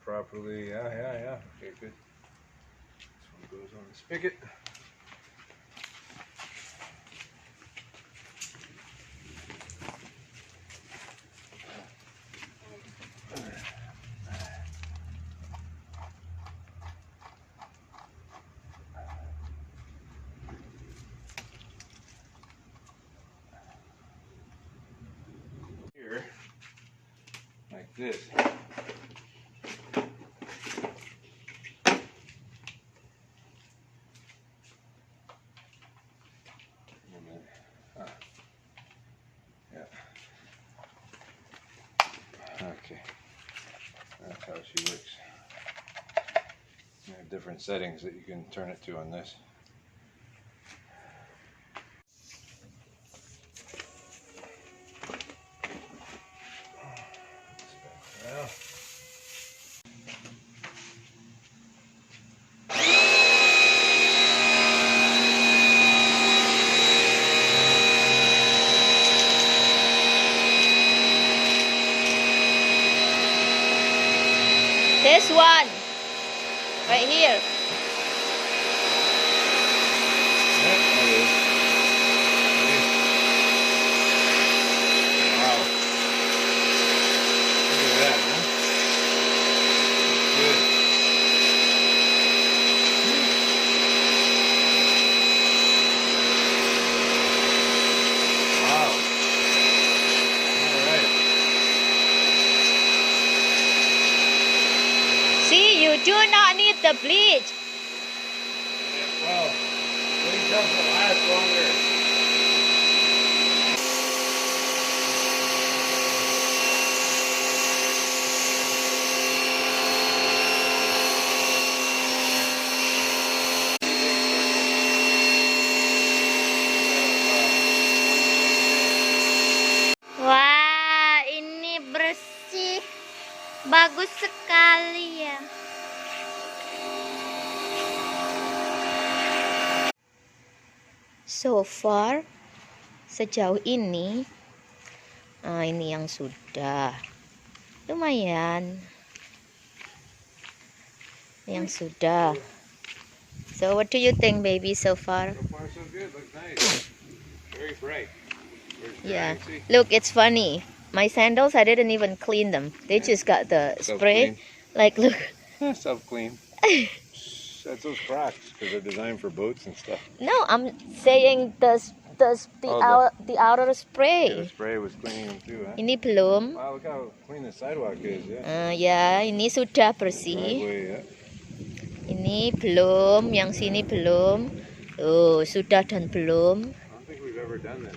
properly. Yeah. Okay, good. This one goes on the spigot. Here, like this. Yeah. Okay. That's how she works. You have different settings that you can turn it to on this. Well. This one, right here. Wow. Look at that, huh? Good. Wow. All right. See, you do not need the bleach. Well, bleach helps it last longer. Wah, ini bersih. Bagus sekali ya. So far, sejauh ini, ini yang sudah. Lumayan. Yang sudah. So what do you think, baby, so far? So far, so good. Looks nice. Very bright. Yeah. Look, it's funny. My sandals, I didn't even clean them. They just got the spray. Like, look. Self-clean. That's those Crocs because they're designed for boats and stuff. No, I'm saying the outer spray. Yeah, the spray was cleaning them too, huh? Ini belum. Wow, look how clean the sidewalk is, yeah. Ya, ini sudah bersih. Driveway, yeah. Ini belum, yang sini belum. Oh, sudah dan belum. I don't think we've ever done this.